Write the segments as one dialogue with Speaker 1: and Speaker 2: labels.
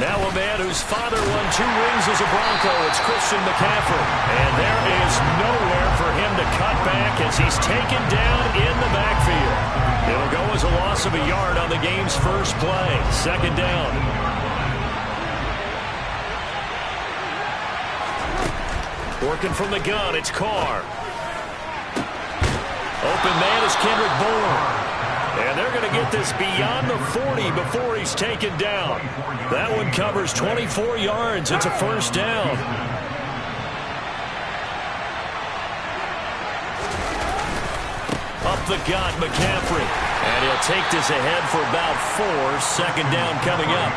Speaker 1: Now a man whose father won 2 rings as a Bronco, it's Christian McCaffrey. And there is nowhere for him to cut back as he's taken down in the backfield. It'll go as a loss of a yard on the game's first play. 2nd down. Working from the gun, it's Carr. Open man is Kendrick Bourne. And they're going to get this beyond the 40 before he's taken down. That one covers 24 yards. It's a 1st down. Up the gut, McCaffrey. And he'll take this ahead for about 4. 2nd down coming up.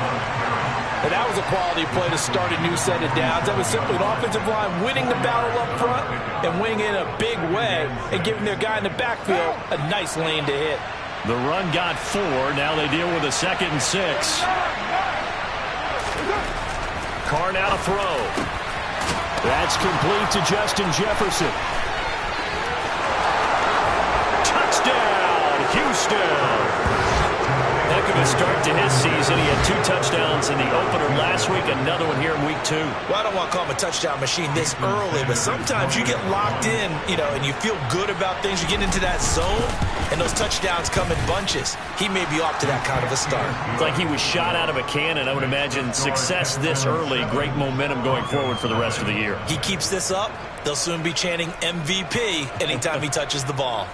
Speaker 2: And that was a quality play to start a new set of downs. That was simply an offensive line winning the battle up front and winning it in a big way and giving their guy in the backfield a nice lane to hit.
Speaker 1: The run got 4. Now they deal with a 2nd and 6. Carr now to throw. That's complete to Justin Jefferson. Touchdown, Houston. Heck of a start to his season. He had 2 touchdowns in the opener last week, another one here in week 2.
Speaker 3: Well, I don't want to call him a touchdown machine this early, but sometimes you get locked in, and you feel good about things. You get into that zone, and those touchdowns come in bunches. He may be off to that kind of a start.
Speaker 1: It's like he was shot out of a cannon. I would imagine success this early, great momentum going forward for the rest of the year.
Speaker 3: He keeps this up, they'll soon be chanting MVP anytime he touches the ball.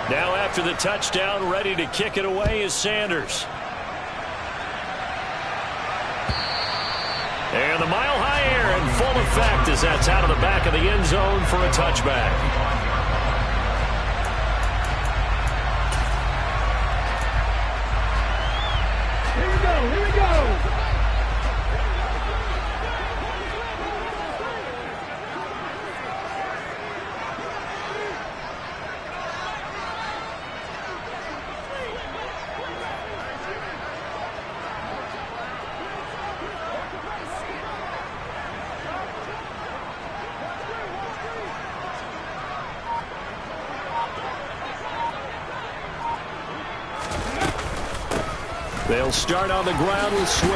Speaker 1: Now after the touchdown, ready to kick it away is Sanders. And the mile-high air in full effect as that's out of the back of the end zone for a touchback.
Speaker 4: Here we go.
Speaker 1: They'll start on the ground with Swift.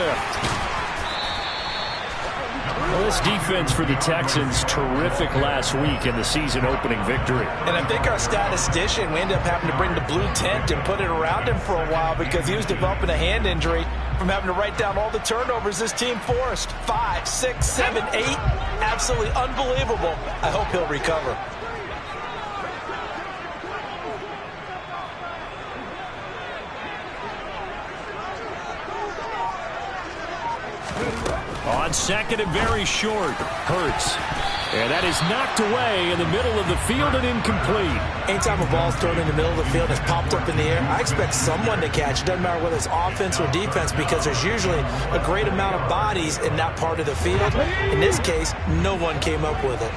Speaker 1: Well, this defense for the Texans, terrific last week in the season-opening victory.
Speaker 3: And I think our statistician, we ended up having to bring the blue tent and put it around him for a while because he was developing a hand injury from having to write down all the turnovers this team forced. 5, 6, 7, 8. Absolutely unbelievable. I hope he'll recover.
Speaker 1: On 2nd and very short, Hurts. And that is knocked away in the middle of the field and incomplete.
Speaker 3: Anytime a ball's thrown in the middle of the field and it's popped up in the air, I expect someone to catch. It doesn't matter whether it's offense or defense because there's usually a great amount of bodies in that part of the field. In this case, no one came up with it.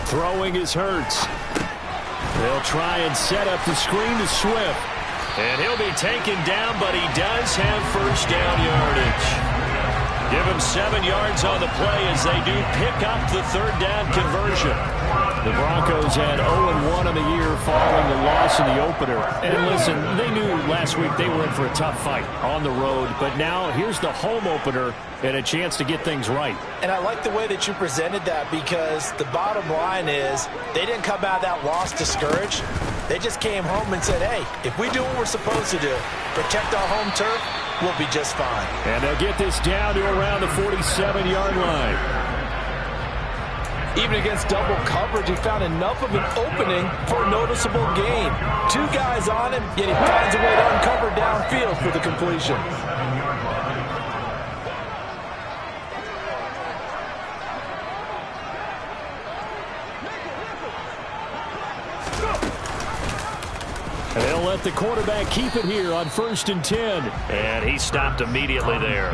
Speaker 1: Throwing is Hurts. They'll try and set up the screen to Swift. And he'll be taken down, but he does have 1st down yardage. Give him 7 yards on the play as they do pick up the 3rd down conversion. The Broncos had 0-1 on the year following the loss in the opener. And listen, they knew last week they were in for a tough fight on the road. But now here's the home opener and a chance to get things right.
Speaker 3: And I like the way that you presented that because the bottom line is they didn't come out of that loss discouraged. They just came home and said, hey, if we do what we're supposed to do, protect our home turf, we'll be just fine.
Speaker 1: And they'll get this down to around the 47-yard line.
Speaker 2: Even against double coverage, he found enough of an opening for a noticeable gain. 2 guys on him, yet he finds a way to uncover downfield for the completion.
Speaker 1: And they'll let let the quarterback keep it here on 1st and 10. And he stopped immediately there.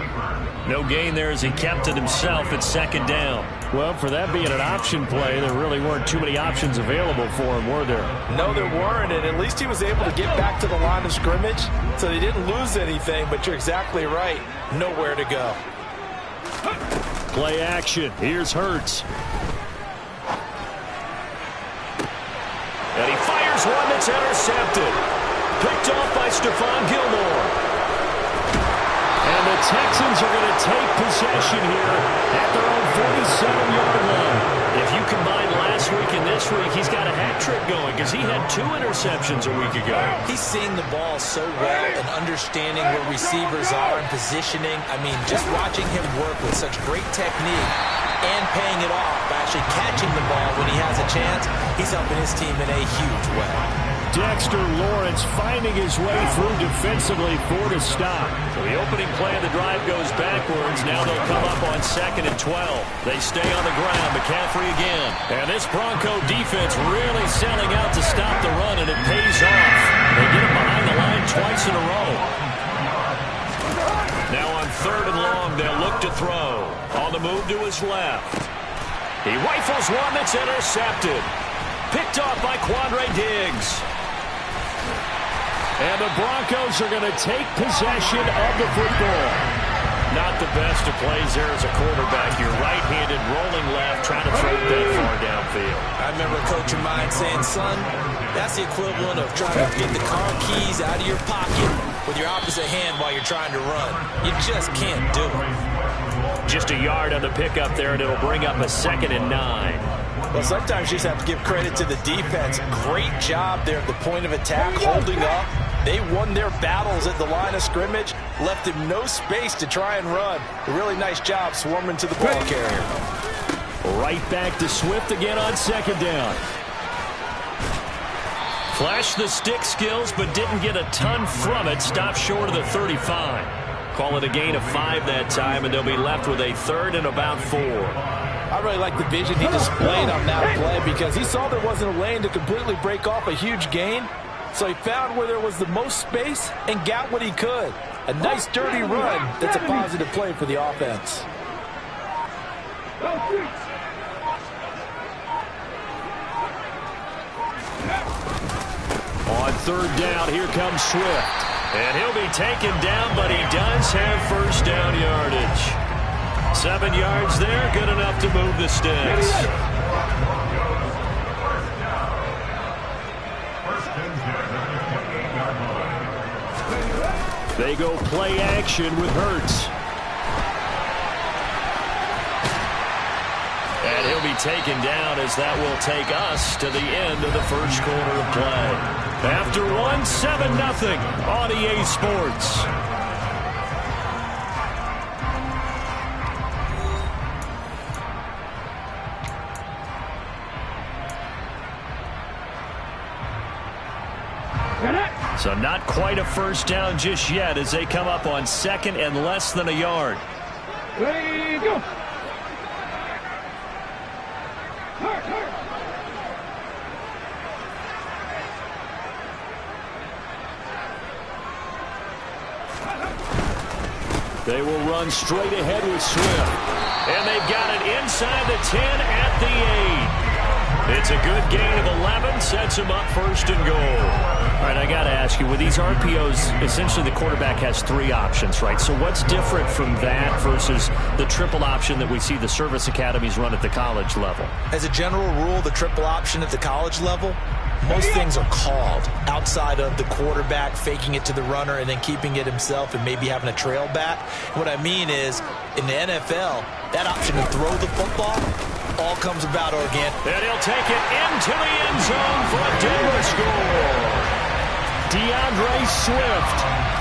Speaker 1: No gain there as he kept it himself at 2nd down. Well, for that being an option play, there really weren't too many options available for him, were there?
Speaker 2: No, there weren't, and at least he was able to get back to the line of scrimmage, so he didn't lose anything, but you're exactly right. Nowhere to go.
Speaker 1: Play action. Here's Hurts. And he fires one that's intercepted. Picked off by Stephon Gilmore. And the Texans are going to take possession here at their own 47-yard line. If you combine last week and this week, he's got a hat trick going because he had 2 interceptions a week ago.
Speaker 2: He's seeing the ball so well and understanding where receivers are and positioning. I mean, just watching him work with such great technique and paying it off by actually catching the ball when he has a chance, he's helping his team in a huge way.
Speaker 1: Dexter Lawrence finding his way through defensively for the stop. So the opening play of the drive goes backwards. Now they'll come up on 2nd and 12. They stay on the ground. McCaffrey again. And this Bronco defense really selling out to stop the run, and it pays off. They get him behind the line twice in a row. Now on 3rd and long, they'll look to throw. On the move to his left. He rifles one that's intercepted. Picked off by Quandre Diggs. And the Broncos are going to take possession of the football. Not the best of plays there as a quarterback. You're right-handed, rolling left, trying to throw it that far downfield.
Speaker 2: I remember a coach of mine saying, son, that's the equivalent of trying to get the car keys out of your pocket with your opposite hand while you're trying to run. You just can't do it.
Speaker 1: Just a yard on the pickup there, and it'll bring up a 2nd and 9.
Speaker 2: Well, sometimes you just have to give credit to the defense. Great job there at the point of attack, holding up. They won their battles at the line of scrimmage, left him no space to try and run. A really nice job swarming to the ball carrier.
Speaker 1: Right back to Swift again on 2nd down. Flashed the stick skills, but didn't get a ton from it. Stopped short of the 35. Call it a gain of 5 that time, and they'll be left with a 3rd and about 4.
Speaker 2: I really like the vision he displayed on that play because he saw there wasn't a lane to completely break off a huge gain. So he found where there was the most space and got what he could. A nice dirty run that's a positive play for the offense.
Speaker 1: On 3rd down, here comes Swift. And he'll be taken down, but he does have 1st down yardage. 7 yards there, good enough to move the sticks. They go play action with Hurts. And he'll be taken down as that will take us to the end of the 1st quarter of play. After 7-0 on EA Sports. So not quite a 1st down just yet as they come up on 2nd and less than a yard.
Speaker 4: Ready, go.
Speaker 1: They will run straight ahead with Swift. And they've got it inside the 10 at the 8. It's a good gain of 11, sets him up 1st and goal. All right, I got to ask you, with these RPOs, essentially the quarterback has 3 options, right? So what's different from that versus the triple option that we see the service academies run at the college level?
Speaker 2: As a general rule, the triple option at the college level, most things are called outside of the quarterback faking it to the runner and then keeping it himself and maybe having a trail back. What I mean is, in the NFL, that option to throw the football all comes about organic.
Speaker 1: And he'll take it into the end zone for a Denver score. DeAndre Swift,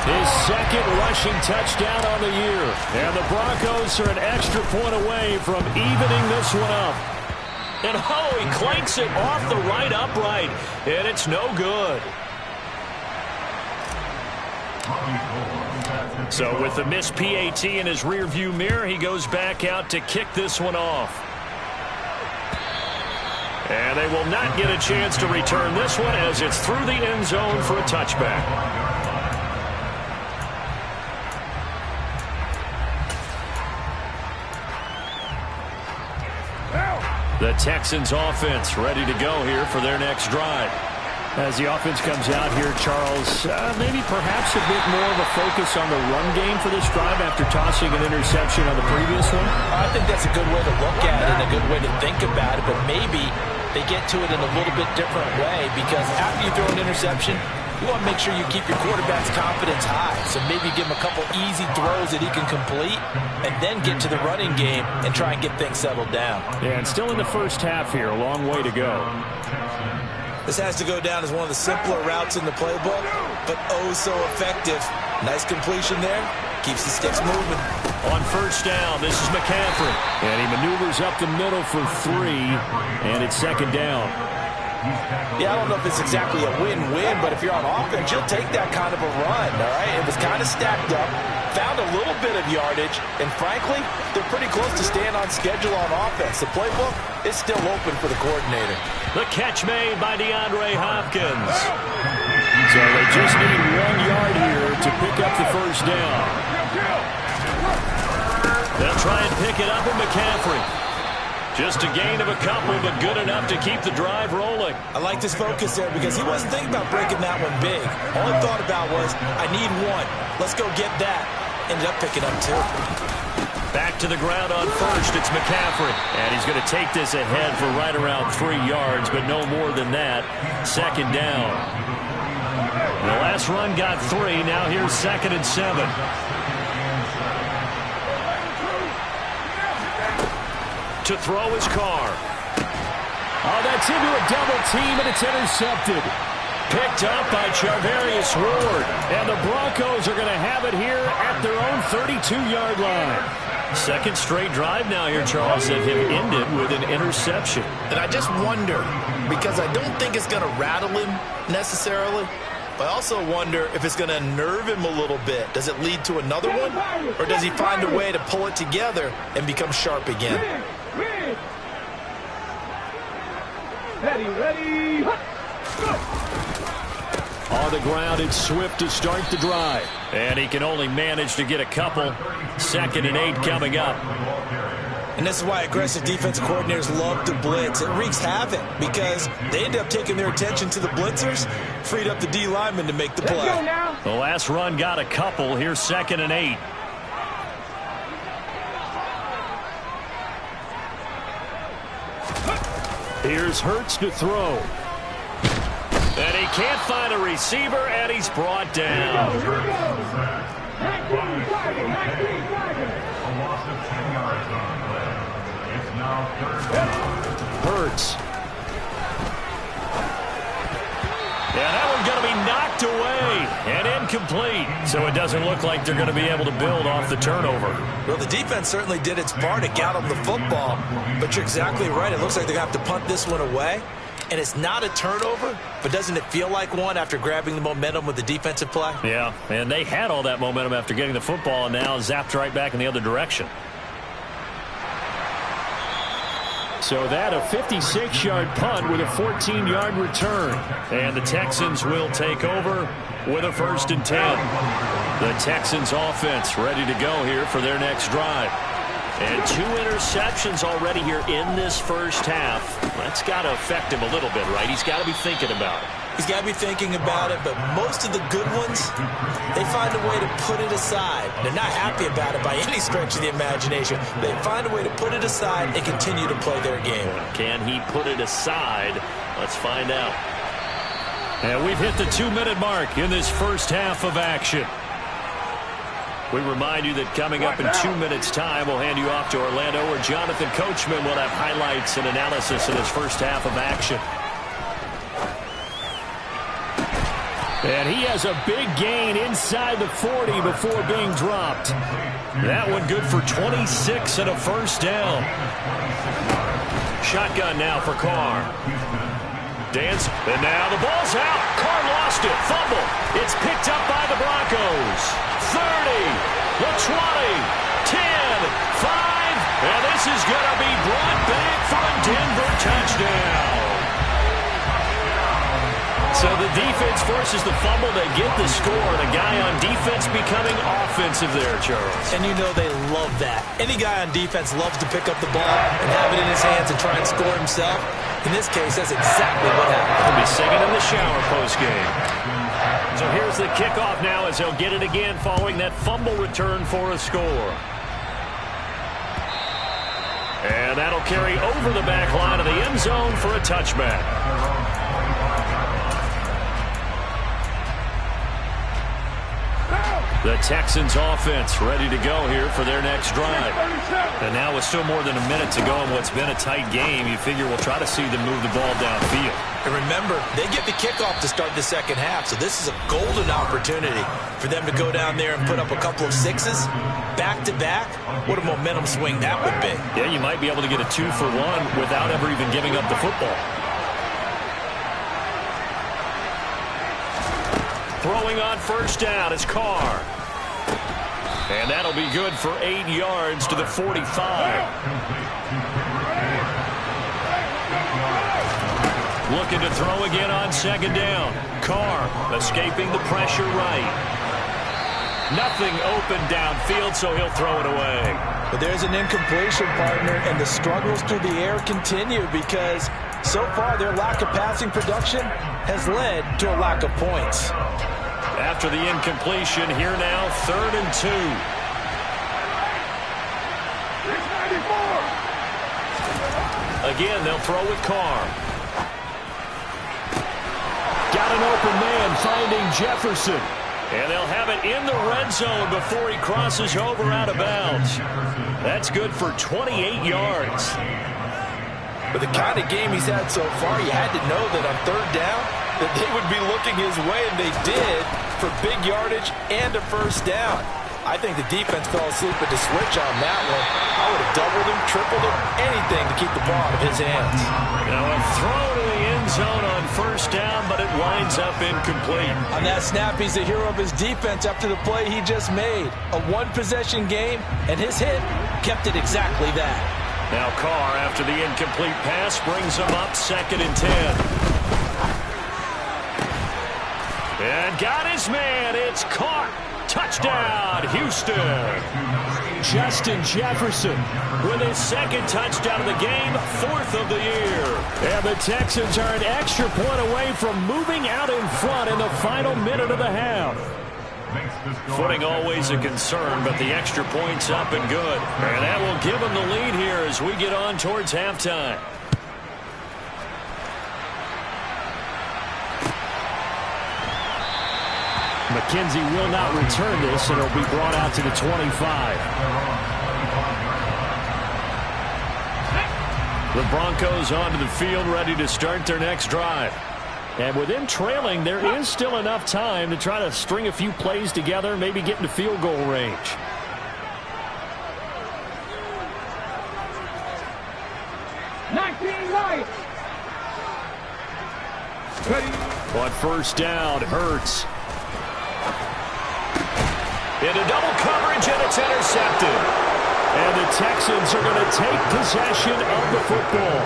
Speaker 1: his 2nd rushing touchdown on the year. And the Broncos are an extra point away from evening this one up. And oh, he clanks it off the right upright. And it's no good. So with the missed PAT in his rearview mirror, he goes back out to kick this one off. And they will not get a chance to return this one as it's through the end zone for a touchback. The Texans offense ready to go here for their next drive.
Speaker 5: As the offense comes out here, Charles, maybe perhaps a bit more of a focus on the run game for this drive after tossing an interception on the previous one?
Speaker 3: I think that's a good way to look at it and a good way to think about it, but maybe they get to it in a little bit different way because after you throw an interception, you want to make sure you keep your quarterback's confidence high. So maybe give him a couple easy throws that he can complete and then get to the running game and try and get things settled down.
Speaker 5: Yeah, and still in the first half here, a long way to go.
Speaker 2: This has to go down as one of the simpler routes in the playbook, but oh so effective. Nice completion there. Keeps the sticks moving.
Speaker 1: On first down, this is McCaffrey.
Speaker 5: And he maneuvers up the middle for 3, and it's second down.
Speaker 3: Yeah, I don't know if it's exactly a win-win, but if you're on offense, you'll take that kind of a run, all right? It was kind of stacked up, found a little bit of yardage, and frankly, they're pretty close to staying on schedule on offense. The playbook is still open for the coordinator.
Speaker 1: The catch made by DeAndre Hopkins. So they just need 1 yard here to pick up the first down. They'll try and pick it up with McCaffrey. Just a gain of a couple, but good enough to keep the drive rolling.
Speaker 2: I like this focus there because he wasn't thinking about breaking that one big. All he thought about was, I need 1. Let's go get that. Ended up picking up 2.
Speaker 1: Back to the ground on first. It's McCaffrey. And he's going to take this ahead for right around 3 yards, but no more than that. Second down. The last run got 3. Now here's 2nd and 7. To throw his car.
Speaker 5: Oh, that's into a double team, and it's intercepted.
Speaker 1: Picked up by Charvarius Ward. And the Broncos are going to have it here at their own 32-yard line. Second straight drive now here, Charles, that have ended with an interception.
Speaker 6: And I just wonder, because I don't think it's going to rattle him necessarily, but I also wonder if it's going to nerve him a little bit. Does it lead to another one? Or does he find a way to pull it together and become sharp again?
Speaker 4: Ready, go!
Speaker 1: On the ground, it's Swift to start the drive. And he can only manage to get a couple. 2nd and 8 coming up.
Speaker 2: And this is why aggressive defensive coordinators love to blitz. It wreaks havoc because they end up taking their attention to the blitzers, freed up the D lineman to make the play.
Speaker 1: The last run got a couple. Here's 2nd and 8. Here's Hurts to throw. And he can't find a receiver, and he's brought down. Hurts. Yeah, that one's going to be knocked away and incomplete. So it doesn't look like they're going to be able to build off the turnover.
Speaker 2: Well, the defense certainly did its part to get them the football. But you're exactly right. It looks like they're going to have to punt this one away. And it's not a turnover, but doesn't it feel like one after grabbing the momentum with the defensive play?
Speaker 1: Yeah, and they had all that momentum after getting the football and now zapped right back in the other direction.
Speaker 5: So that a 56-yard punt with a 14-yard return.
Speaker 1: And the Texans will take over with a 1st and 10. The Texans offense ready to go here for their next drive. And 2 interceptions already here in this first half. That's got to affect him a little bit, right? He's got to be thinking about it.
Speaker 2: He's got to be thinking about it, but most of the good ones, they find a way to put it aside. They're not happy about it by any stretch of the imagination. They find a way to put it aside and continue to play their game.
Speaker 1: Can he put it aside? Let's find out. And we've hit the 2-minute mark in this first half of action. We remind you that coming up in 2 minutes' time, we'll hand you off to Orlando, where Jonathan Coachman will have highlights and analysis in his first half of action.
Speaker 5: And he has a big gain inside the 40 before being dropped.
Speaker 1: That one good for 26 and a first down. Shotgun now for Carr. Dance, and now the ball's out. Carr lost it. Fumble. It's picked up by the Broncos. 30, the 20, 10, 5, and this is going to be brought back for a Denver touchdown. So the defense forces the fumble. They get the score. And a guy on defense becoming offensive there, Charles.
Speaker 3: And you know they love that. Any guy on defense loves to pick up the ball and have it in his hands and try and score himself. In this case, that's exactly what happened.
Speaker 1: He'll be singing in the shower post-game. So here's the kickoff now as he'll get it again following that fumble return for a score. And that'll carry over the back line of the end zone for a touchback. The Texans offense ready to go here for their next drive. And now with still more than a minute to go in what's been a tight game, you figure we'll try to see them move the ball downfield.
Speaker 3: And remember, they get the kickoff to start the second half, so this is a golden opportunity for them to go down there and put up a couple of sixes back-to-back. What a momentum swing that would be.
Speaker 1: Yeah, you might be able to get a 2-for-1 without ever even giving up the football. Throwing on first down is Carr. And that'll be good for 8 yards to the 45. Looking to throw again on second down. Carr escaping the pressure right. Nothing open downfield, so he'll throw it away.
Speaker 3: But there's an incompletion, partner, and the struggles through the air continue because so far their lack of passing production has led to a lack of points.
Speaker 1: After the incompletion, here now, 3rd and 2. Again, they'll throw with Carr. Got an open man finding Jefferson. And they'll have it in the red zone before he crosses over out of bounds. That's good for 28 yards.
Speaker 3: With the kind of game he's had so far, you had to know that on 3rd down that they would be looking his way, and they did, for big yardage and a first down. I think the defense fell asleep at the switch on that one. I would have doubled him, tripled him, anything to keep the ball out of his hands.
Speaker 1: Now a throw to the end zone on first down, but it winds up incomplete.
Speaker 3: On that snap, he's the hero of his defense after the play he just made. A one-possession game, and his hit kept it exactly that.
Speaker 1: Now Carr, after the incomplete pass, brings him up 2nd and 10. And got his man. It's caught. Touchdown, Houston. Justin Jefferson with his 2nd touchdown of the game, 4th of the year. And the Texans are an extra point away from moving out in front in the final minute of the half. Footing always a concern, but the extra point's up and good. And that will give them the lead here as we get on towards halftime. McKenzie will not return this, and it'll be brought out to the 25. The Broncos onto the field, ready to start their next drive. And with them trailing, there is still enough time to try to string a few plays together, maybe get into field goal range. On first down, Hurts. Into double coverage, and it's intercepted. And the Texans are going to take possession of the football.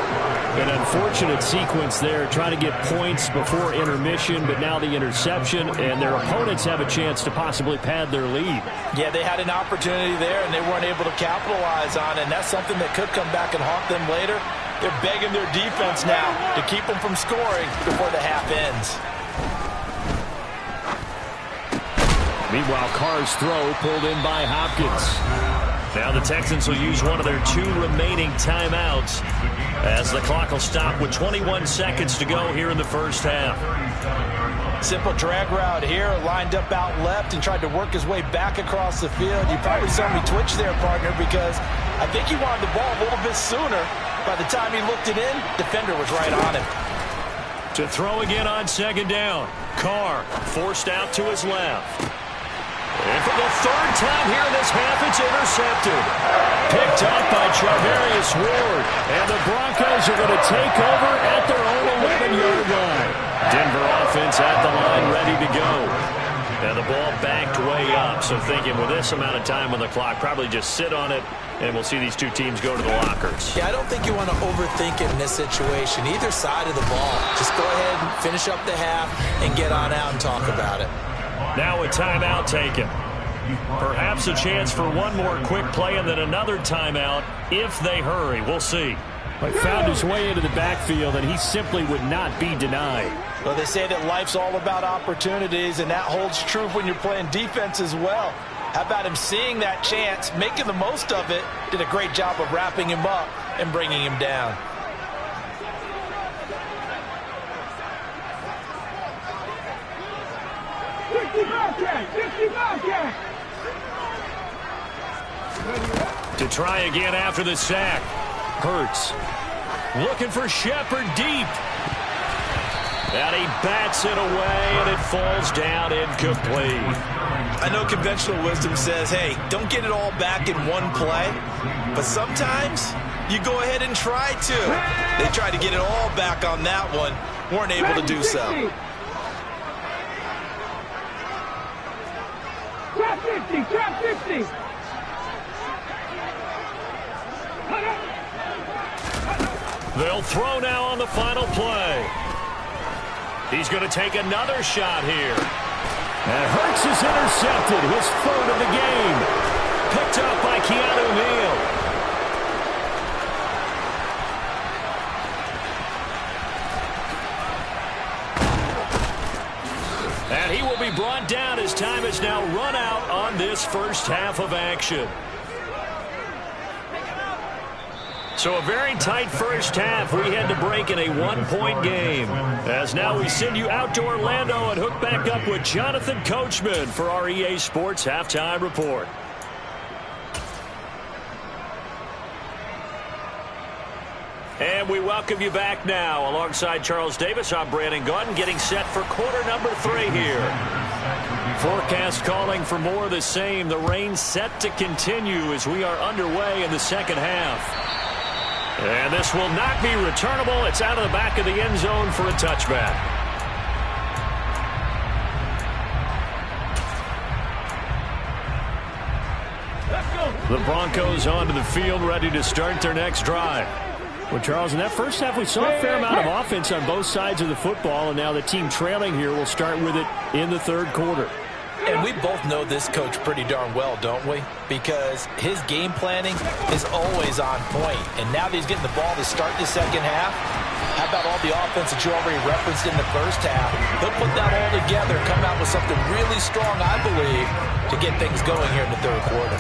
Speaker 1: An unfortunate sequence there, trying to get points before intermission, but now the interception, and their opponents have a chance to possibly pad their lead.
Speaker 3: Yeah, they had an opportunity there, and they weren't able to capitalize on it, and that's something that could come back and haunt them later. They're begging their defense now to keep them from scoring before the half ends.
Speaker 1: Meanwhile, Carr's throw pulled in by Hopkins. Now the Texans will use one of their 2 remaining timeouts as the clock will stop with 21 seconds to go here in the first half.
Speaker 3: Simple drag route here, lined up out left and tried to work his way back across the field. You probably saw me twitch there, partner, because I think he wanted the ball a little bit sooner. By the time he looked it in, defender was right on him.
Speaker 1: To throw again on second down. Carr forced out to his left. And for the 3rd time here in this half, it's intercepted. Picked up by Charvarius Ward. And the Broncos are going to take over at their own 11-yard line. Denver offense at the line, ready to go. And the ball backed way up. So thinking with this amount of time on the clock, probably just sit on it, and we'll see these two teams go to the lockers.
Speaker 2: Yeah, I don't think you want to overthink it in this situation. Either side of the ball. Just go ahead and finish up the half and get on out and talk about it.
Speaker 1: Now a timeout taken. Perhaps a chance for one more quick play and then another timeout if they hurry. We'll see.
Speaker 5: But found his way into the backfield, and he simply would not be denied.
Speaker 3: Well, they say that life's all about opportunities, and that holds true when you're playing defense as well. How about him seeing that chance, making the most of it, did a great job of wrapping him up and bringing him down.
Speaker 1: To try again after the sack. Hurts. Looking for Shepard deep. And he bats it away, and it falls down incomplete.
Speaker 2: I know conventional wisdom says, hey, don't get it all back in one play. But sometimes you go ahead and try to. They tried to get it all back on that one. Weren't able to do so.
Speaker 4: Trap 50, trap 50.
Speaker 1: They'll throw now on the final play. He's going to take another shot here.
Speaker 5: And Hurts is intercepted, his third of the game.
Speaker 1: Picked up by Keanu Neal. And he will be brought down as time is now run out on this first half of action. So a very tight first half. We had to break in a one-point game. As now we send you out to Orlando and hook back up with Jonathan Coachman for our EA Sports Halftime Report. And we welcome you back now. Alongside Charles Davis, I'm Brandon Gaudin, getting set for quarter number 3 here. Forecast calling for more of the same. The rain set to continue as we are underway in the second half. And this will not be returnable. It's out of the back of the end zone for a touchback. The Broncos onto the field, ready to start their next drive.
Speaker 5: Well, Charles, in that first half, we saw a fair amount of offense on both sides of the football, and now the team trailing here will start with it in the third quarter.
Speaker 2: And we both know this coach pretty darn well, don't we? Because his game planning is always on point. And now that he's getting the ball to start the second half, how about all the offense that you already referenced in the first half? He'll put that all together, come out with something really strong, I believe, to get things going here in the third quarter.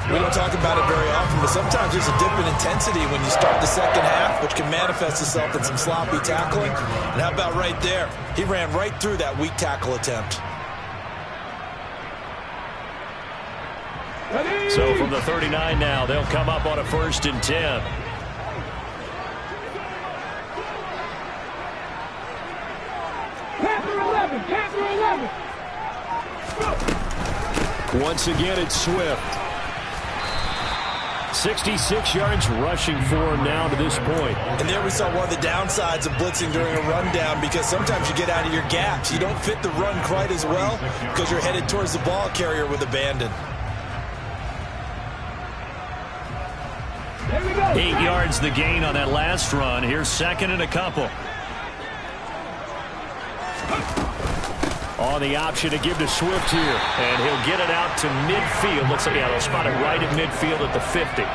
Speaker 2: We don't talk about it very often, but sometimes there's a dip in intensity when you start the second half, which can manifest itself in some sloppy tackling. And how about right there? He ran right through that weak tackle attempt.
Speaker 1: So from the 39 now, they'll come up on a 1st and 10.
Speaker 4: Panther 11, Panther 11.
Speaker 5: Once again, it's Swift. 66 yards rushing for him now to this point.
Speaker 2: And there we saw one of the downsides of blitzing during a rundown, because sometimes you get out of your gaps. You don't fit the run quite as well because you're headed towards the ball carrier with abandon.
Speaker 1: 8 yards the gain on that last run. Here's 2nd and a couple. On the option to give to Swift here. And he'll get it out to midfield. Looks like, yeah, they'll spot it right at midfield at the 50.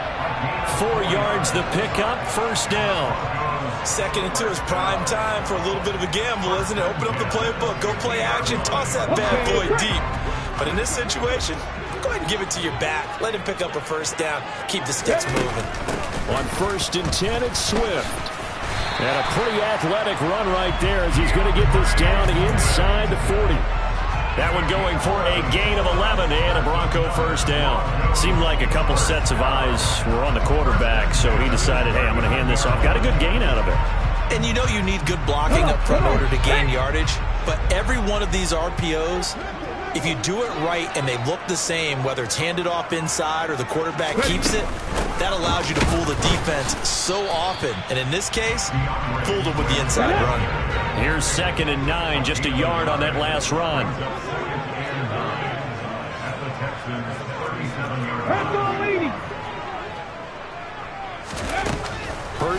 Speaker 1: 4 yards the pickup, 1st down.
Speaker 2: 2nd and 2 is prime time for a little bit of a gamble, isn't it? Open up the playbook, go play action, toss that bad boy deep. But in this situation, go ahead and give it to your back. Let him pick up a 1st down. Keep the sticks moving.
Speaker 5: On 1st and 10, it's Swift. And a pretty athletic run right there as he's going to get this down inside the 40.
Speaker 1: That one going for a gain of 11 and a Bronco 1st down. Seemed like a couple sets of eyes were on the quarterback, so he decided, hey, I'm going to hand this off. Got a good gain out of it.
Speaker 2: And you know you need good blocking up front in order to gain yardage, but every one of these RPOs, if you do it right and they look the same, whether it's handed off inside or the quarterback keeps it, that allows you to fool the defense so often. And in this case, fooled them with the inside run.
Speaker 1: Here's 2nd and 9, just a yard on that last run.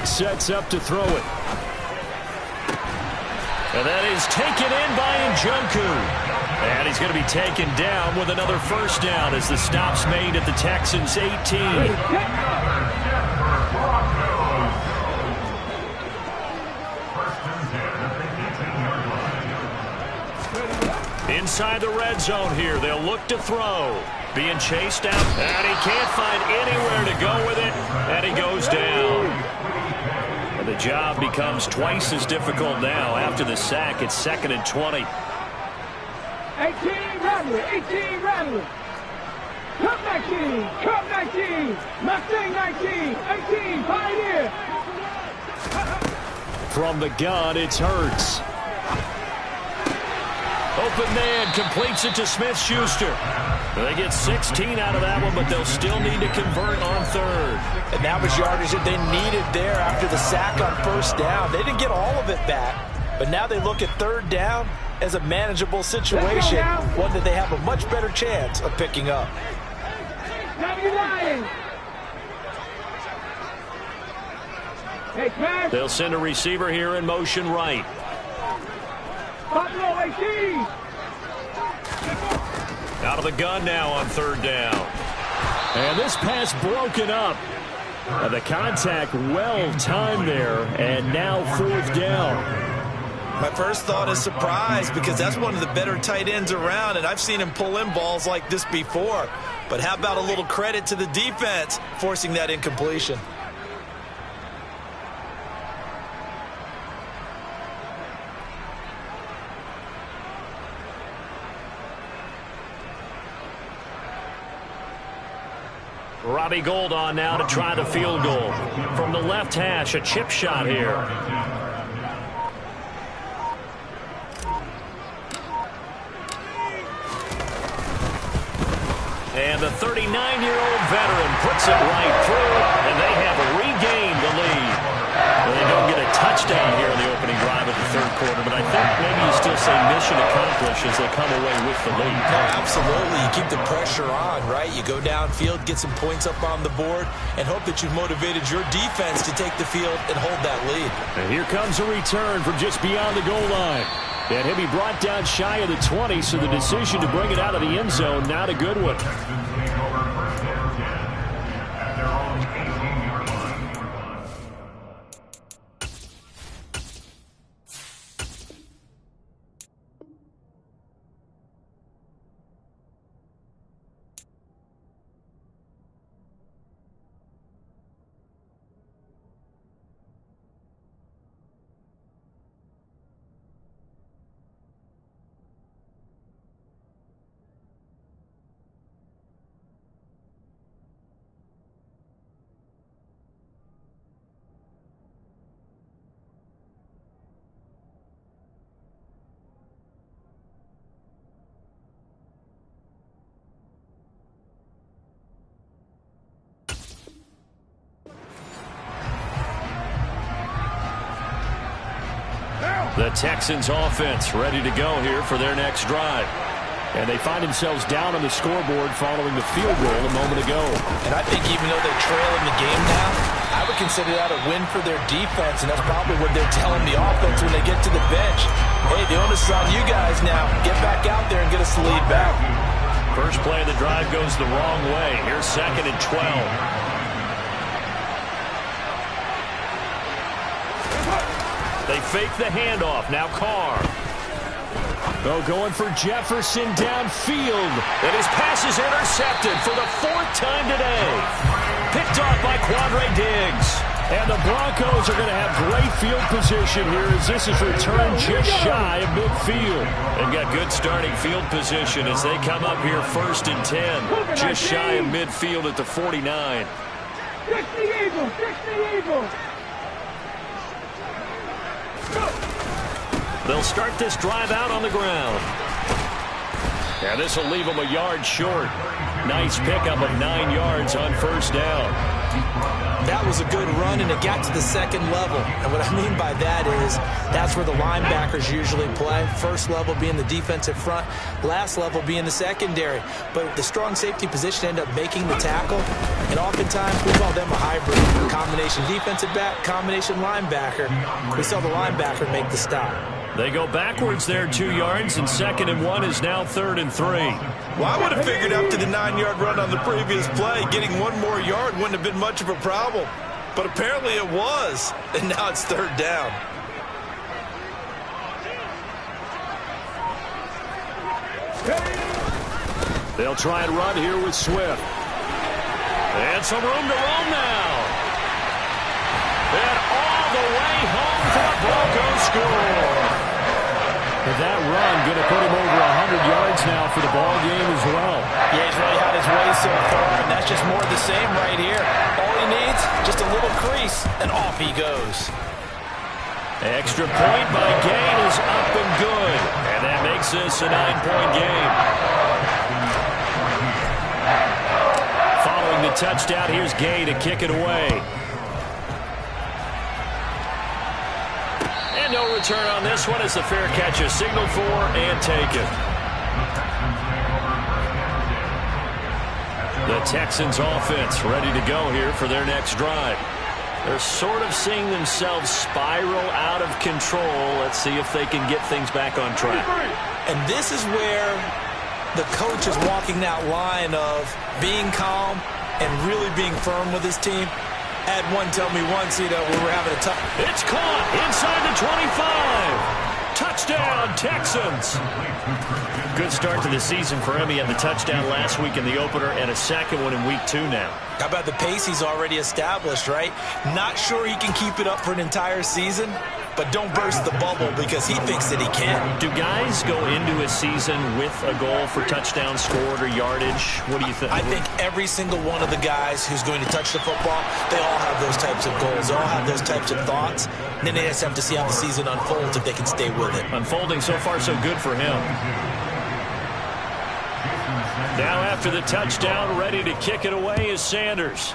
Speaker 1: Hurts sets up to throw it. And that is taken in by Njoku. And he's going to be taken down with another first down as the stop's made at the Texans' 18. Inside the red zone here, they'll look to throw. Being chased out, and he can't find anywhere to go with it, and he goes down. And the job becomes twice as difficult now. After the sack, it's 2nd and 20.
Speaker 4: 18 Rattler, 18 Rattler. Cup 19, Cup 19, Mustang 19, 18 Pioneer.
Speaker 1: From the gun, it's Hurts. Open man completes it to Smith-Schuster. They get 16 out of that one, but they'll still need to convert on third.
Speaker 3: And that was yardage that they needed there after the sack on first down. They didn't get all of it back, but now they look at third down as a manageable situation, one that they have a much better chance of picking up.
Speaker 1: They'll send a receiver here in motion right. Out of the gun now on third down. And this pass broken up. The contact well timed there, and now fourth down.
Speaker 6: My first thought is surprise because that's one of the better tight ends around, and I've seen him pull in balls like this before. But how about a little credit to the defense forcing that incompletion?
Speaker 1: Robbie Gould on now to try the field goal. From the left hash, a chip shot here. And the 39-year-old veteran puts it right through, and they have regained the lead. Well, they don't get a touchdown here in the opening drive of the third quarter, but I think maybe you still say mission accomplished as they come away with the lead.
Speaker 2: No, absolutely. You keep the pressure on, right? You go downfield, get some points up on the board, and hope that you've motivated your defense to take the field and hold that lead.
Speaker 1: And here comes a return from just beyond the goal line. And he'll be brought down shy of the 20, so the decision to bring it out of the end zone, not a good one. The Texans offense ready to go here for their next drive. And they find themselves down on the scoreboard following the field goal a moment ago.
Speaker 3: And I think even though they're trailing the game now, I would consider that a win for their defense, and that's probably what they're telling the offense when they get to the bench. Hey, the onus is on you guys now. Get back out there and get us the lead back.
Speaker 1: First play of the drive goes the wrong way. Here's 2nd and 12. They fake the handoff. Now Carr. Oh, going for Jefferson downfield. And his pass is intercepted for the 4th time today. Picked off by Quandre Diggs. And the Broncos are going to have great field position here as this is returned just shy of midfield. They've got good starting field position as they come up here 1st and 10. Just shy of midfield at the 49.
Speaker 4: 60 Eagles, 60 Eagles.
Speaker 1: They'll start this drive out on the ground. And this will leave them a yard short. Nice pickup of 9 yards on first down.
Speaker 2: That was a good run, and it got to the second level. And what I mean by that is that's where the linebackers usually play. First level being the defensive front, last level being the secondary. But the strong safety position ended up making the tackle, and oftentimes we call them a hybrid. Combination defensive back, combination linebacker. We saw the linebacker make the stop.
Speaker 1: They go backwards there 2 yards, and 2nd and 1 is now 3rd and 3.
Speaker 6: Well, I would have figured after the 9-yard run on the previous play, getting 1 more yard wouldn't have been much of a problem. But apparently it was, and now it's 3rd down.
Speaker 1: They'll try and run here with Swift. And some room to roam now. And all the way home for the Broncos score. But that run going to put him over 100 yards now for the ball game as well.
Speaker 3: Yeah, he's really had his way so far, and that's just more of the same right here. All he needs, just a little crease, and off he goes.
Speaker 1: Extra point by Gain is up and good. And that makes this a 9-point game. Following the touchdown, here's Gain to kick it away. And no return on this one as the fair catch is signaled for and taken. The Texans offense ready to go here for their next drive. They're sort of seeing themselves spiral out of control. Let's see if they can get things back on track.
Speaker 2: And this is where the coach is walking that line of being calm and really being firm with his team. I had one tell me once, we were having a tough...
Speaker 1: It's caught inside the 25. Touchdown, Texans. Good start to the season for him. He had the touchdown last week in the opener and a second one in week 2 now.
Speaker 2: How about the pace he's already established, right? Not sure he can keep it up for an entire season, but don't burst the bubble because he thinks that he can.
Speaker 1: Do guys go into a season with a goal for touchdown scored or yardage? What do you think?
Speaker 2: I think every single one of the guys who's going to touch the football, they all have those types of goals. They all have those types of thoughts. And then they just have to see how the season unfolds if they can stay with it.
Speaker 1: Unfolding so far so good for him. Now after the touchdown, ready to kick it away is Sanders.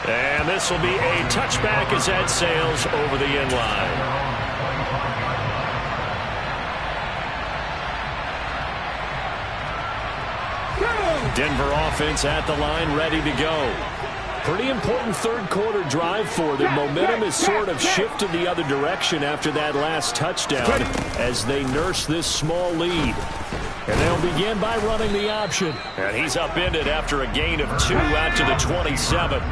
Speaker 1: And this will be a touchback as that sails over the end line. Denver offense at the line, ready to go. Pretty important third quarter drive for them. Momentum has sort of shifted the other direction after that last touchdown as they nurse this small lead. And they'll begin by running the option. And he's upended after a gain of 2 out to the 27.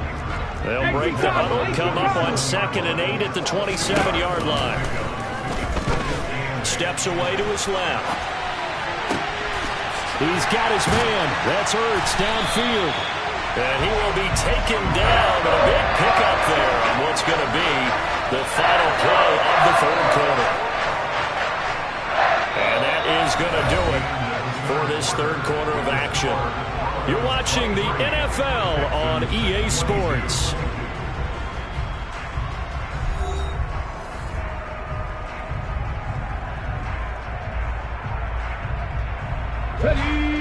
Speaker 1: They'll break the huddle, come up on 2nd and 8 at the 27-yard line. Steps away to his left. He's got his man. That's Ertz downfield. And he will be taken down, but a big pickup there on what's going to be the final play of the third quarter. And that is going to do it for this third quarter of action. You're watching the NFL on EA Sports.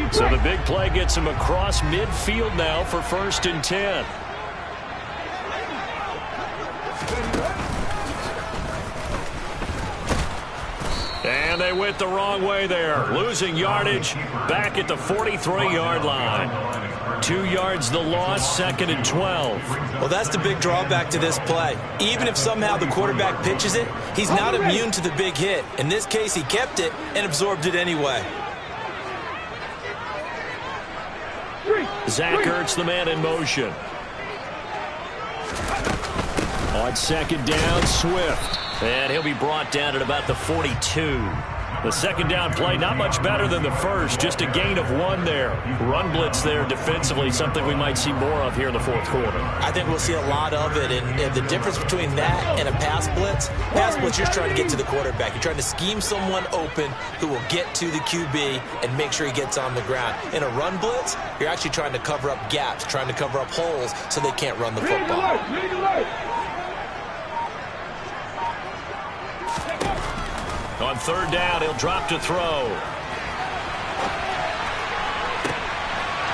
Speaker 1: So the big play gets him across midfield now for 1st and 10. And they went the wrong way there. Losing yardage back at the 43-yard line. 2 yards the loss, 2nd and 12.
Speaker 2: Well, that's the big drawback to this play. Even if somehow the quarterback pitches it, he's not immune to the big hit. In this case, he kept it and absorbed it anyway.
Speaker 1: Zach Ertz, the man in motion. On 2nd down, Swift. And he'll be brought down at about the 42. The 2nd down play, not much better than the first. Just a gain of 1 there. Run blitz there defensively, something we might see more of here in the fourth quarter.
Speaker 2: I think we'll see a lot of it. And the difference between that and a pass blitz, you're just trying to get to the quarterback. You're trying to scheme someone open who will get to the QB and make sure he gets on the ground. In a run blitz, you're actually trying to cover up gaps, trying to cover up holes so they can't run the football.
Speaker 1: On 3rd down, he'll drop to throw.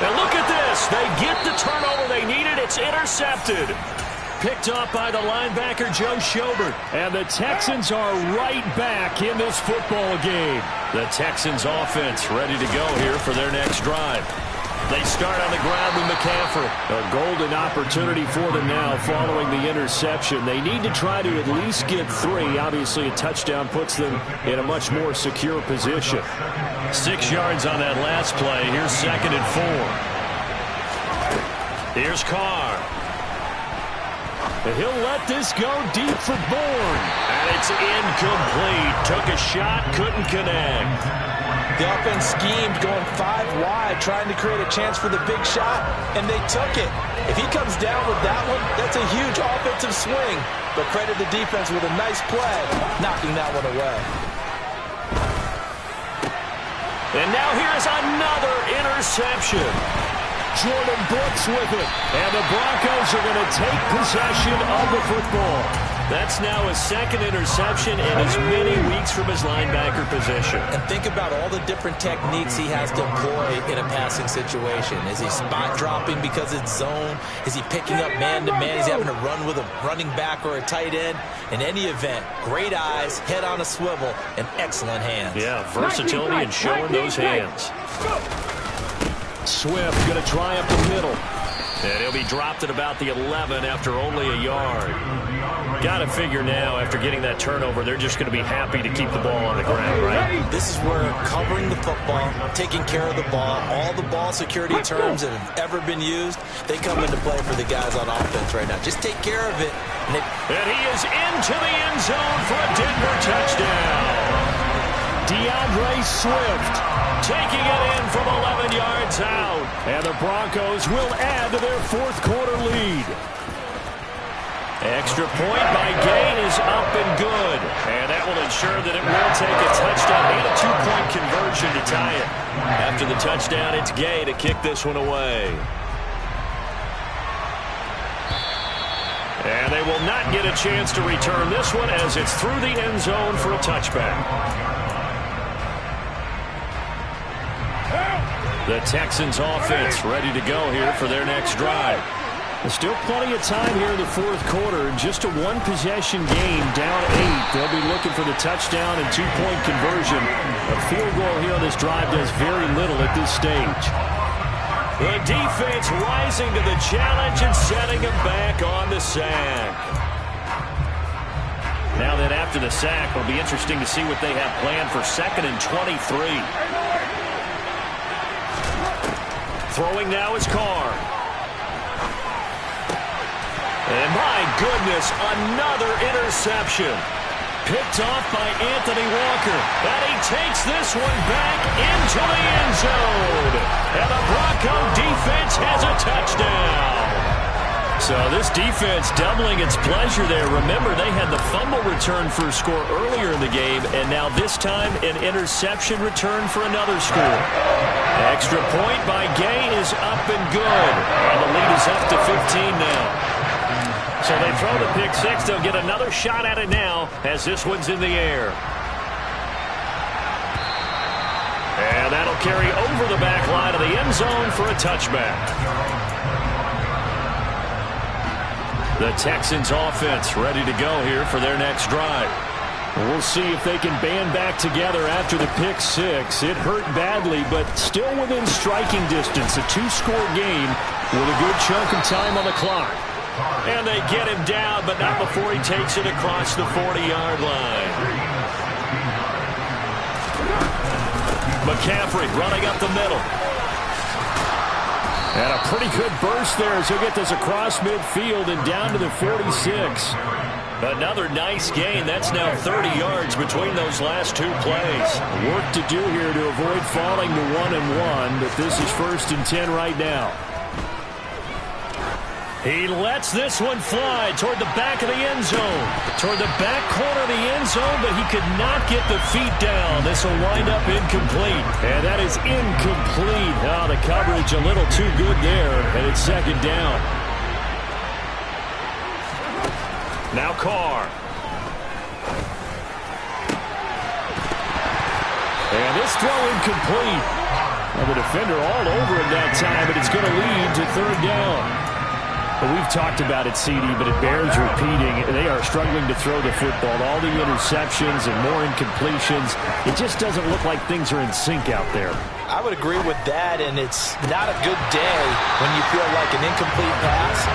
Speaker 1: And look at this. They get the turnover they needed. It's intercepted. Picked off by the linebacker, Joe Schobert. And the Texans are right back in this football game. The Texans offense ready to go here for their next drive. They start on the ground with McCaffrey. A golden opportunity for them now following the interception. They need to try to at least get 3. Obviously, a touchdown puts them in a much more secure position. 6 yards on that last play. Here's 2nd and 4. Here's Carr. And he'll let this go deep for Bourne. And it's incomplete. Took a shot, couldn't connect.
Speaker 3: The offense schemed, going 5 wide, trying to create a chance for the big shot, and they took it. If he comes down with that one, that's a huge offensive swing. But credit the defense with a nice play, knocking that one away.
Speaker 1: And now here's another interception. Jordan Brooks with it. And the Broncos are going to take possession of the football. That's now his 2nd interception in as many weeks from his linebacker position.
Speaker 2: And think about all the different techniques he has to employ in a passing situation. Is he spot dropping because it's zone? Is he picking up man-to-man? Is he having to run with a running back or a tight end? In any event, great eyes, head on a swivel, and excellent hands.
Speaker 1: Yeah, versatility and showing those hands. Swift going to try up the middle. And he'll be dropped at about the 11 after only a yard. Got to figure now, after getting that turnover, they're just going to be happy to keep the ball on the ground, right?
Speaker 2: This is where covering the football, taking care of the ball, all the ball security terms that have ever been used, they come into play for the guys on offense right now. Just take care of it.
Speaker 1: And he is into the end zone for a Denver touchdown. DeAndre Swift taking it in from 11 yards out. And the Broncos will add to their 4th quarter lead. Extra point by Gain is up and good. And that will ensure that it will take a touchdown and a 2-point conversion to tie it. After the touchdown, it's Gay to kick this one away. And they will not get a chance to return this one as it's through the end zone for a touchback. The Texans offense ready to go here for their next drive. There's still plenty of time here in the 4th quarter. Just a 1-possession game, down 8. They'll be looking for the touchdown and 2-point conversion. A field goal here on this drive does very little at this stage. The defense rising to the challenge and setting them back on the sack. Now then, after the sack, it'll be interesting to see what they have planned for 2nd and 23. Throwing now is Carr. And my goodness, another interception. Picked off by Anthony Walker. And he takes this one back into the end zone. And the Bronco defense has a touchdown. So this defense doubling its pleasure there. Remember, they had the fumble return for a score earlier in the game, and now this time an interception return for another score. Extra point by Gay is up and good. And the lead is up to 15 now. So they throw the pick 6. They'll get another shot at it now as this one's in the air. And that'll carry over the back line of the end zone for a touchback. The Texans offense ready to go here for their next drive. We'll see if they can band back together after the pick 6. It hurt badly, but still within striking distance. A 2-score game with a good chunk of time on the clock. And they get him down, but not before he takes it across the 40-yard line. McCaffrey running up the middle. And a pretty good burst there as he'll get this across midfield and down to the 46. Another nice gain. That's now 30 yards between those last 2 plays. Work to do here to avoid falling to 1-1, but this is 1st and 10 right now. He lets this one fly toward the back of the end zone. Toward the back corner of the end zone, but he could not get the feet down. This will wind up incomplete. And that is incomplete. Oh, the coverage a little too good there, and it's 2nd down. Now Carr. And this throw incomplete.
Speaker 5: Well, the defender all over him that time, but it's going to lead to third down. Well, we've talked about it, CD, but it bears repeating. They are struggling to throw the football. All the interceptions and more incompletions. It just doesn't look like things are in sync out there.
Speaker 3: I would agree with that, and it's not a good day when you feel like an incomplete pass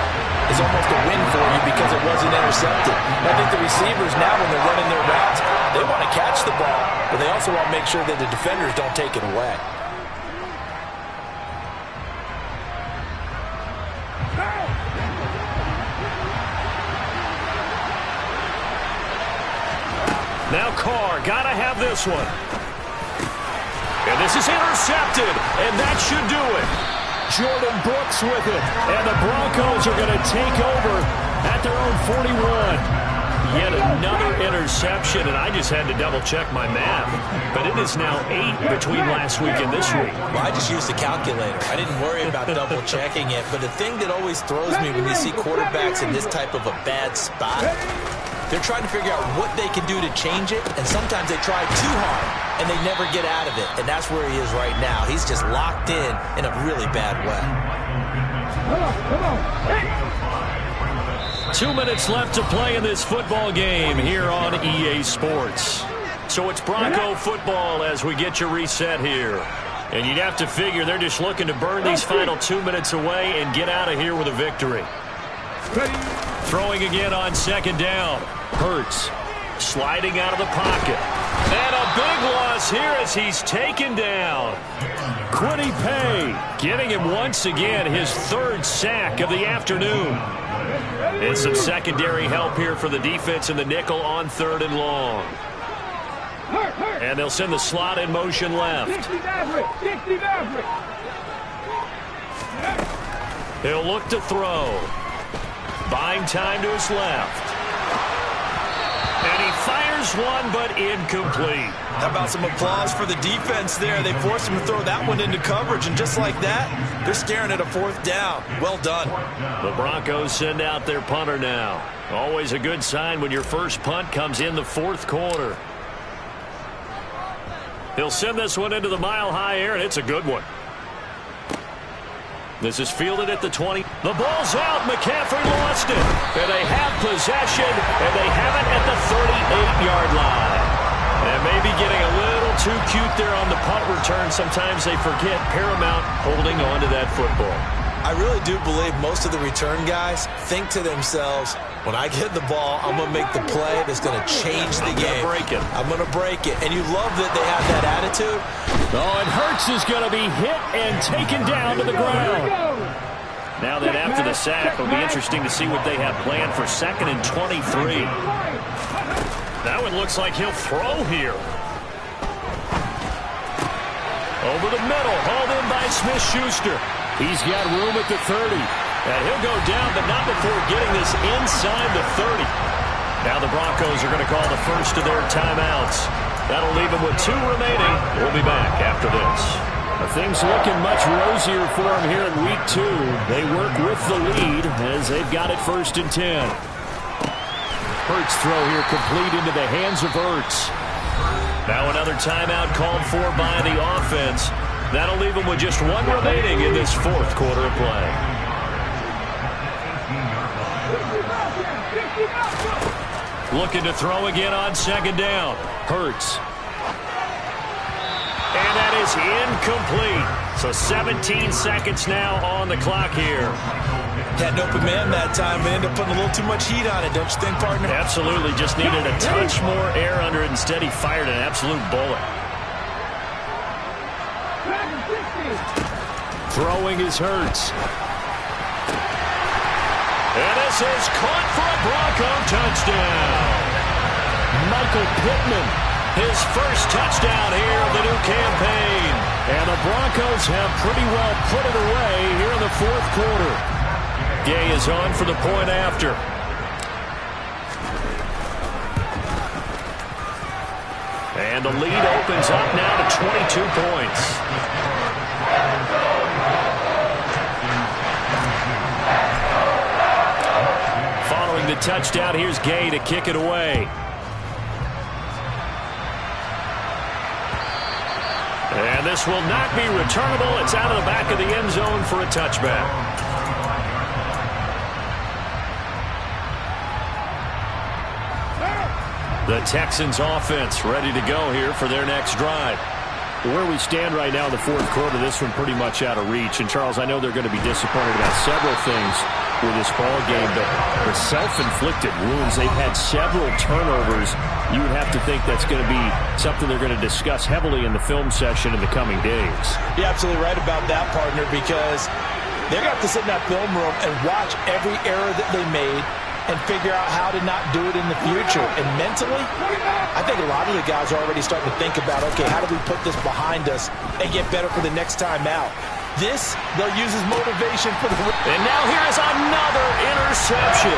Speaker 3: is almost a win for you because it wasn't intercepted. And I think the receivers now, when they're running their routes, they want to catch the ball, but they also want to make sure that the defenders don't take it away.
Speaker 1: Now Carr, gotta have this one. And this is intercepted, and that should do it. Jordan Brooks with it, and the Broncos are going to take over at their own 41. Yet another interception, and I just had to double-check my math. But it is now 8 between last week and this week.
Speaker 2: Well, I just used the calculator. I didn't worry about double-checking it. But the thing that always throws me when you see quarterbacks in this type of a bad spot, they're trying to figure out what they can do to change it, and sometimes they try too hard, and they never get out of it. And that's where he is right now. He's just locked in a really bad way.
Speaker 4: Come on. Hey.
Speaker 1: 2 minutes left to play in this football game here on EA Sports. So it's Bronco football as we get you reset here. And you'd have to figure they're just looking to burn these final 2 minutes away and get out of here with a victory. Throwing again on second down. Hurts sliding out of the pocket. And a big loss here as he's taken down. Kwity Paye getting him once again his third sack of the afternoon. And some secondary help here for the defense in the nickel on third and long. And they'll send the slot in motion left. He'll look to throw. Buying time to his left. And he fires one, but incomplete.
Speaker 3: How about some applause for the defense there? They forced him to throw that one into coverage, and just like that, they're staring at a fourth down. Well done.
Speaker 1: The Broncos send out their punter now. Always a good sign when your first punt comes in the fourth quarter. He'll send this one into the mile-high air, and it's a good one. This is fielded at the 20. The ball's out. McCaffrey lost it. And they have possession, and they have it at the 38-yard line. And maybe getting a little too cute there on the punt return. Sometimes they forget Paramount holding on to that football.
Speaker 2: I really do believe most of the return guys think to themselves, when I get the ball, I'm going to make the play that's going to change the game. I'm going to break it. And you love that they have that attitude.
Speaker 5: Oh, and Hurts is going to be hit and taken down to the ground. Now then, after the sack, it'll be interesting to see what they have planned for 2nd and 23.
Speaker 1: That one looks like he'll throw here. Over the middle, hauled in by Smith-Schuster.
Speaker 5: He's got room at the 30.
Speaker 1: And he'll go down, but not before getting this inside the 30. Now the Broncos are going to call the first of their timeouts. That'll leave them with 2 remaining. We'll be back after this.
Speaker 5: Things looking much rosier for them here in week 2. They work with the lead as they've got it 1st and 10. Hurts throw here complete into the hands of Hurts.
Speaker 1: Now another timeout called for by the offense. That'll leave them with just 1 remaining in this 4th quarter of play. Looking to throw again on second down.
Speaker 5: Hurts.
Speaker 1: And that is incomplete. So 17 seconds now on the clock here.
Speaker 3: Had an open man that time, but ended up putting a little too much heat on it, don't you think, partner?
Speaker 1: Absolutely. Just needed a touch more air under it. Instead, he fired an absolute bullet.
Speaker 5: Throwing is Hurts.
Speaker 1: And this is caught for a Bronco touchdown.
Speaker 5: Michael Pittman,
Speaker 1: his first touchdown here of the new campaign.
Speaker 5: And the Broncos have pretty well put it away here in the 4th quarter.
Speaker 1: Gay is on for the point after. And the lead opens up now to 22 points. Following the touchdown, here's Gay to kick it away. And this will not be returnable. It's out of the back of the end zone for a touchback. The Texans offense ready to go here for their next drive.
Speaker 5: Where we stand right now in the fourth quarter, this one pretty much out of reach. And, Charles, I know they're going to be disappointed about several things with this ball game, but the self-inflicted wounds, they've had several turnovers. You would have to think that's going to be something they're going to discuss heavily in the film session in the coming days.
Speaker 3: You're absolutely right about that, partner, because they're going to have to sit in that film room and watch every error that they made and figure out how to not do it in the future. And mentally, I think a lot of the guys are already starting to think about, okay, how do we put this behind us and get better for the next time out? This, they'll use as motivation for the...
Speaker 1: And now here is another interception.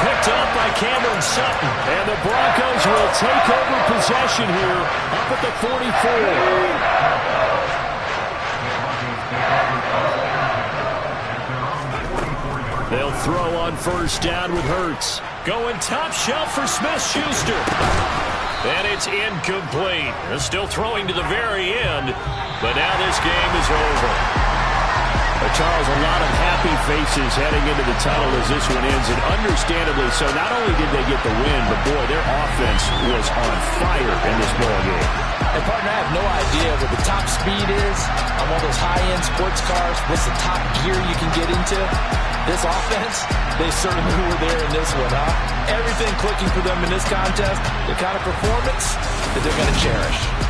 Speaker 1: Picked up by Cameron Sutton. And the Broncos will take over possession here up at the 44. They'll throw on first down with Hurts. Going top shelf for Smith-Schuster. And it's incomplete. They're still throwing to the very end, but now this game is over.
Speaker 5: Charles, a lot of happy faces heading into the tunnel as this one ends, and understandably so. Not only did they get the win, but boy, their offense was on fire in this ball game.
Speaker 3: And partner, I have no idea what the top speed is on one of those high-end sports cars. What's the top gear you can get into? This offense, they certainly were there in this one, huh? Everything clicking for them in this contest, the kind of performance that they're going to cherish.